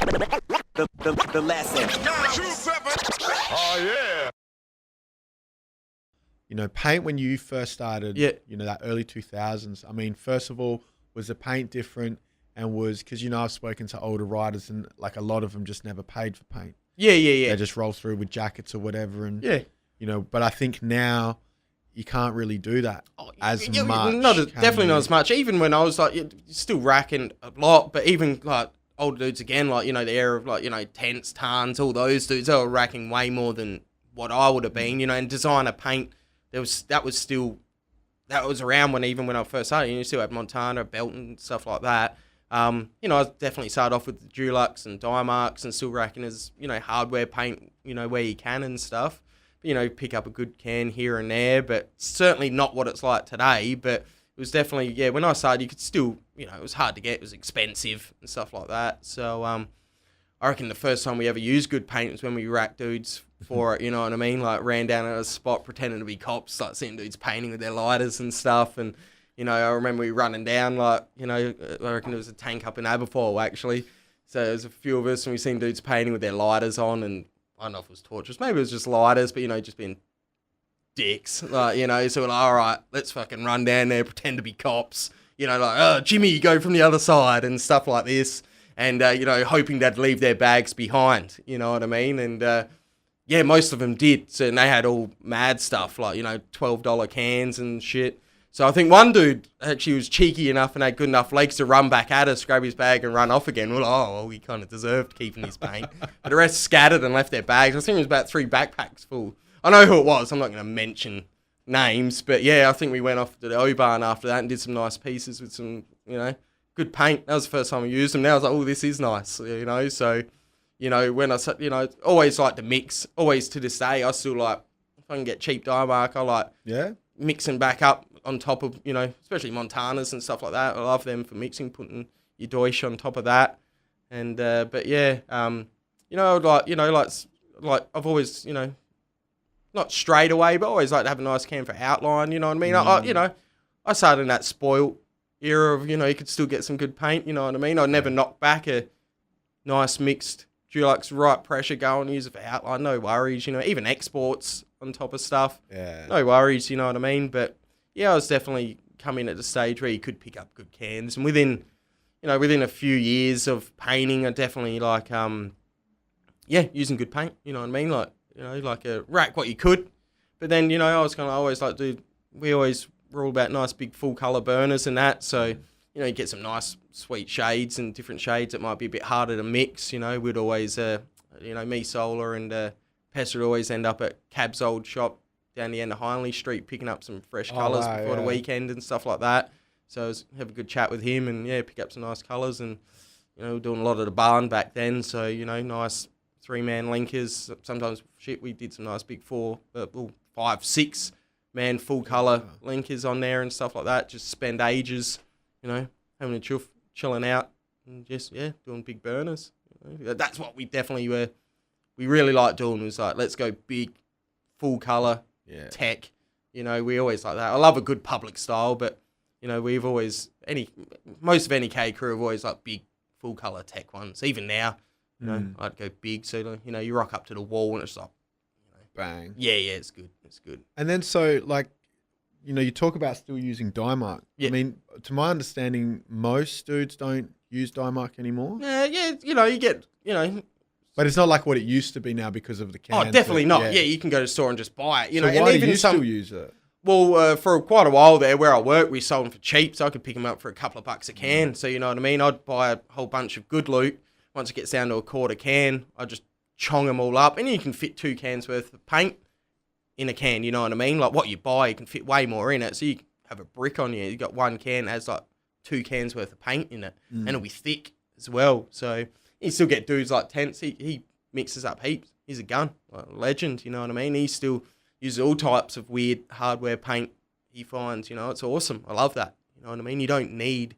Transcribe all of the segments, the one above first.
the lesson. Oh, yeah. You know, paint when you first started, you know, that early 2000s. I mean, first of all, was the paint different? And because, you know, I've spoken to older riders and like a lot of them just never paid for paint. Yeah. They just roll through with jackets or whatever. And, you know, but I think now you can't really do that as much. Definitely not as much. Even when I was like, you're still racking a lot, but even like older dudes again, like, you know, the era of like, you know, Tents, Tarns, all those dudes, they were racking way more than what I would have been, you know, and designer paint. That was around when I first started. You still had Montana, Belton, stuff like that. You know, I definitely started off with the Dulux and Dimarks and still racking as, you know, hardware paint, you know, where you can and stuff. But, you know, pick up a good can here and there, but certainly not what it's like today. But it was definitely, when I started, you could still, you know, it was hard to get, it was expensive and stuff like that. So, I reckon the first time we ever used good paint was when we racked dudes for it, you know what I mean? Like, ran down at a spot pretending to be cops, like seeing dudes painting with their lighters and stuff. And, you know, I remember we running down, like, you know, I reckon there was a tank up in Aberfoyle, actually. So there was a few of us, and we seen dudes painting with their lighters on, and I don't know if it was torches. Maybe it was just lighters, but, you know, just being dicks. Like, you know, so we're like, all right, let's fucking run down there, pretend to be cops. You know, like, oh, Jimmy, you go from the other side and stuff like this. And, you know, hoping they'd leave their bags behind, you know what I mean? And, yeah, most of them did. So, and they had all mad stuff, like, you know, $12 cans and shit. So I think one dude actually was cheeky enough and had good enough legs to run back at us, grab his bag and run off again. We're like, oh, well, we kind of deserved keeping his paint. But the rest scattered and left their bags. I think it was about 3 backpacks full. I know who it was. I'm not going to mention names. But, yeah, I think we went off to the O-Barn after that and did some nice pieces with some, you know, good paint. That was the first time I used them. Now I was like, oh, this is nice, you know. So, you know, when I, you know, always like to mix. Always to this day, I still like, if I can get cheap Dimark, I like mixing back up on top of, you know, especially Montanas and stuff like that. I love them for mixing, putting your Deutsch on top of that. And, but yeah, you know, like I've always, you know, not straight away, but always like to have a nice can for outline, you know what I mean? You know, I started in that spoiled era of, you know, you could still get some good paint, you know what I mean? I'd never knock back a nice mixed Dulux, right pressure going, use it for outline, no worries, you know, even exports on top of stuff. Yeah. No worries, you know what I mean? But yeah, I was definitely coming at the stage where you could pick up good cans. And within a few years of painting, I definitely like, using good paint, you know what I mean? Like, you know, like a rack what you could. But then, you know, I was kind of always like, we always were all about nice big full colour burners and that. So, you know, you get some nice sweet shades and different shades that might be a bit harder to mix. You know, we'd always, you know, me, Solar and Pest would always end up at Cab's old shop down the end of Hindley Street picking up some fresh colours before the weekend and stuff like that. So I was have a good chat with him and, yeah, pick up some nice colours and, you know, doing a lot of the barn back then. So, you know, nice 3-man linkers. Sometimes, we did some nice big 5, 6-man full colour linkers on there and stuff like that. Just spend ages, you know, having a chilling out and just, doing big burners. You know? That's what we definitely we really liked doing, was like, let's go big, full colour, tech. You know, we always like that. I love a good public style, but, you know, we've always, most of NEK crew have always like big, full colour tech ones. Even now, you know, I'd go big. So, you know, you rock up to the wall and it's like, you know, bang. Yeah, it's good. It's good. And then, so, like, you know, you talk about still using Dimark. Yeah. I mean, to my understanding, most dudes don't use Dimark anymore. Yeah, you know, you get, you know. But it's not like what it used to be now because of the cans. Oh, definitely not. Yeah, you can go to the store and just buy it. You know, why and do even you still use it? Well, for quite a while there, where I work, we sold them for cheap, so I could pick them up for a couple of bucks a can. So, you know what I mean? I'd buy a whole bunch of good loot. Once it gets down to a quarter can, I just chong them all up. And you can fit 2 cans worth of paint in a can, you know what I mean? Like, what you buy, you can fit way more in it. So you have a brick on you. You got 1 can that has like 2 cans worth of paint in it. And it'll be thick as well. So you still get dudes like Tents. He mixes up heaps. He's a gun, like a legend, you know what I mean? He still uses all types of weird hardware paint he finds, you know. It's awesome. I love that, you know what I mean? You don't need,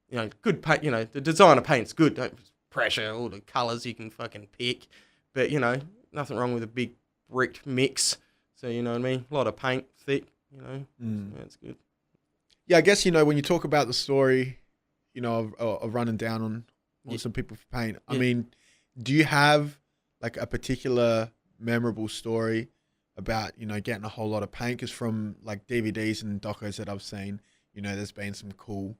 you know, good paint, you know, the designer paint's good. Don't pressure all the colours you can fucking pick. But, you know, nothing wrong with a big bricked mix. So, you know what I mean? A lot of paint, thick, you know. So, it's good. Yeah, I guess, you know, when you talk about the story, you know, of running down I want some people for paint. I mean, do you have like a particular memorable story about, you know, getting a whole lot of paint? Because from like DVDs and docos that I've seen, you know, there's been some cool,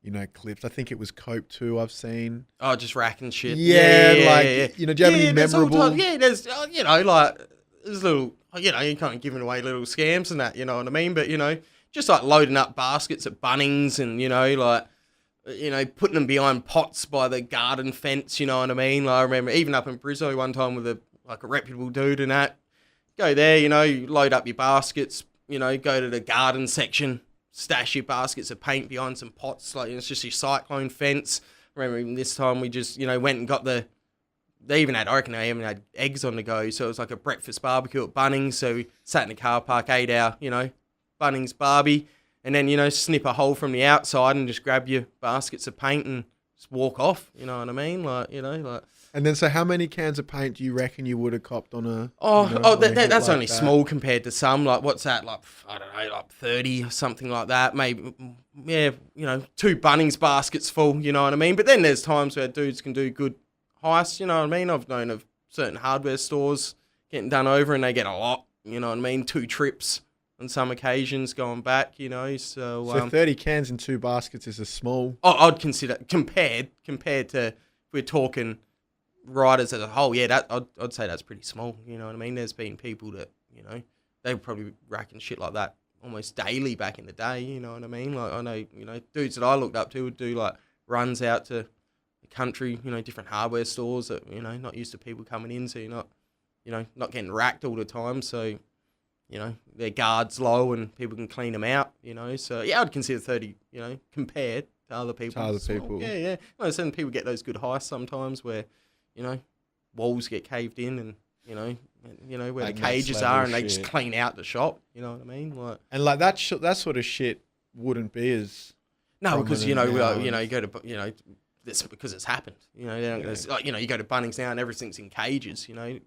you know, clips. I think it was Cope too I've seen. Oh, just racking shit. Yeah, you know, do you have any memorable? There's, you know, like, there's little, you know, you can't giving away little scams and that, you know what I mean? But, you know, just like loading up baskets at Bunnings and, you know, like, you know, putting them behind pots by the garden fence, you know what I mean? Like, I remember even up in Brizzo one time with a reputable dude and that. Go there, you know, you load up your baskets, you know, go to the garden section, stash your baskets of paint behind some pots, like, it's just your cyclone fence. I remember even this time we just, you know, went and got they even had, I reckon they even had eggs on the go, so it was like a breakfast barbecue at Bunnings, so we sat in the car park, ate our, you know, Bunnings barbie, and then, you know, snip a hole from the outside and just grab your baskets of paint and just walk off, you know what I mean? Like, you know, like... And then, so how many cans of paint do you reckon you would have copped on a... That's like only small compared to some. Like, what's that? Like, I don't know, like 30 or something like that. Maybe, yeah, you know, 2 Bunnings baskets full, you know what I mean? But then there's times where dudes can do good heists, you know what I mean? I've known of certain hardware stores getting done over and they get a lot, you know what I mean? 2 trips on some occasions going back, you know, so 30 cans in 2 baskets is a small... I'd consider, compared to, if we're talking... riders as a whole, yeah, that I'd say that's pretty small. You know what I mean? There's been people that, you know, they were probably racking shit like that almost daily back in the day. You know what I mean? Like, I know, you know, dudes that I looked up to would do like runs out to the country, you know, different hardware stores that, you know, not used to people coming in, so you're not, you know, not getting racked all the time. So, you know, their guard's low and people can clean them out. You know, so yeah, I'd consider 30, you know, compared to other people. Yeah. No, some people get those good heists sometimes where, you know, walls get caved in and, you know where like the cages are and they just clean out the shop. You know what I mean? Like, and like that sort of shit wouldn't be as... No, because, you know, you go to, you know, this because it's happened. You know, they don't, like, you know, you go to Bunnings now and everything's in cages, you know.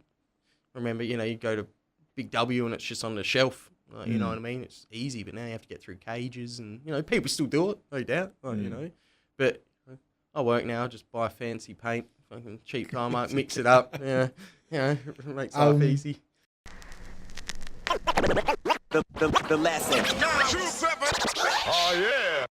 Remember, you know, you go to Big W and it's just on the shelf. Like, you know what I mean? It's easy, but now you have to get through cages and, you know, people still do it, no doubt, like, you know. But I work now, just buy fancy paint, fucking cheap Primark, mix it up, yeah, you know, it makes life easy. The lesson. 927. Oh, yeah.